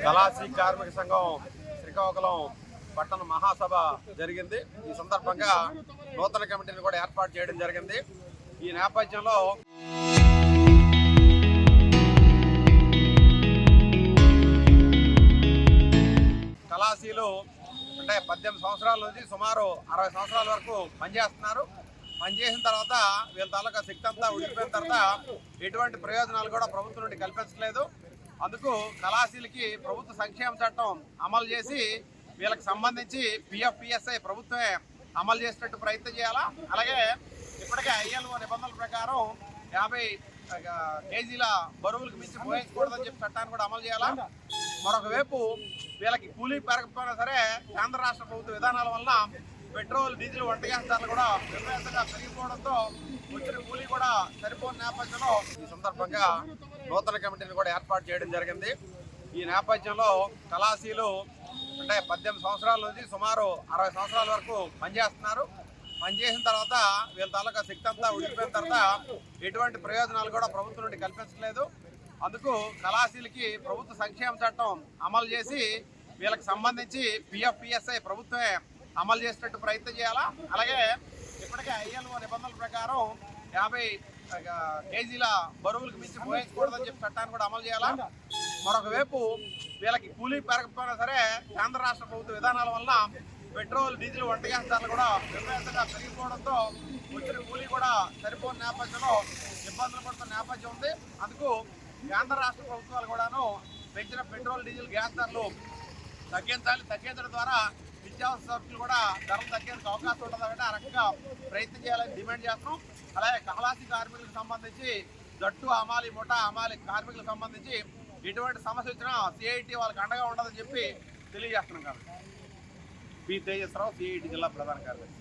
కళాశ్రీ కార్మిక సంఘం శ్రీకాకుళం పట్టణ మహాసభ జరిగింది. ఈ సందర్భంగా నూతన కమిటీని కూడా ఏర్పాటు చేయడం జరిగింది. ఈ నేపథ్యంలో కళాశీలు అంటే 18 సంవత్సరాల నుంచి సుమారు 60 సంవత్సరాల వరకు పనిచేస్తున్నారు. పనిచేసిన తర్వాత వీళ్ళ తాలూకా శక్తి అంతా ఉడికిపోయిన తర్వాత ఎటువంటి ప్రయోజనాలు కూడా ప్రభుత్వం నుండి కల్పించలేదు. అందుకు కళాశీలకి ప్రభుత్వ సంక్షేమ చట్టం అమలు చేసి వీళ్ళకి సంబంధించి పిఎఫ్పిఎస్ఐ ప్రభుత్వమే అమలు చేసేటట్టు ప్రయత్నం చేయాలా. అలాగే ఇప్పటికే ఐఎల్ఓ నిబంధనల ప్రకారం 50 కేజీల బరువులకు మించి మోయించకూడదని చెప్పి చట్టాన్ని కూడా అమలు చేయాలా. మరొక వైపు వీళ్ళకి కూలీ పెరగకపోయినా సరే కేంద్ర రాష్ట్ర ప్రభుత్వ విధానాల వల్ల పెట్రోల్, డీజిల్, వంట గ్యాస్ ధరలు కూడా విపరీతంగా పెరిగిపోవడంతో వచ్చిన కూలీ కూడా సరిపోని నేపథ్యంలో ఈ సందర్భంగా నూతన కమిటీని కూడా ఏర్పాటు చేయడం జరిగింది. ఈ నేపథ్యంలో కళాశీలు అంటే 18 సంవత్సరాల నుంచి సుమారు 60 సంవత్సరాల వరకు పనిచేస్తున్నారు. పనిచేసిన తర్వాత వీళ్ళ తాలూకా శక్తి అంతా ఉడికిపోయిన తర్వాత ఎటువంటి ప్రయోజనాలు కూడా ప్రభుత్వం నుండి కల్పించలేదు. అందుకు కళాశీలకి ప్రభుత్వ సంక్షేమ చట్టం అమలు చేసి వీళ్ళకి సంబంధించి పిఎఫ్పిఎస్ఐ ప్రభుత్వమే అమలు చేసేటట్టు ప్రయత్నం చేయాలా. అలాగే ఇప్పటికే ఐఎల్ఓ నిబంధనల ప్రకారం 50 కేజీల బరువులకు మించి మోయించకూడదని చెప్పి చట్టాన్ని కూడా అమలు చేయాలా. మరొక వైపు వీళ్ళకి కూలీ పెరగకపోయినా సరే కేంద్ర రాష్ట్ర ప్రభుత్వ విధానాల వల్ల పెట్రోల్, డీజిల్, వంట గ్యాస్ ధరలు కూడా విపరీతంగా పెరిగిపోవడంతో వచ్చిన కూలీ కూడా సరిపోని నేపథ్యంలో ఇబ్బందులు పడుతున్న నేపథ్యం ఉంది. అందుకు కేంద్ర రాష్ట్ర ప్రభుత్వాలు కూడాను పెంచిన పెట్రోల్, డీజిల్, గ్యాస్ ధరలు తగ్గించాలి. తగ్గించడం ద్వారా నిత్యావసర సరుకులు కూడా ధరలు తగ్గేందుకు అవకాశం ఉంటుంది కాబట్టి ఆ రకంగా ప్రయత్నం చేయాలని డిమాండ్ చేస్తున్నాం. అలాగే కళాశీ కార్మికులకు సంబంధించి జట్టు హమాలి, ముఠా హమాలి కార్మికులకు సంబంధించి ఎటువంటి సమస్య వచ్చినా సిఐటి వాళ్ళకి అండగా ఉండదని చెప్పి తెలియజేస్తున్నాం. కాబట్టి పి తేజస్రావు, సిఐటి జిల్లా ప్రధాన కార్యదర్శి.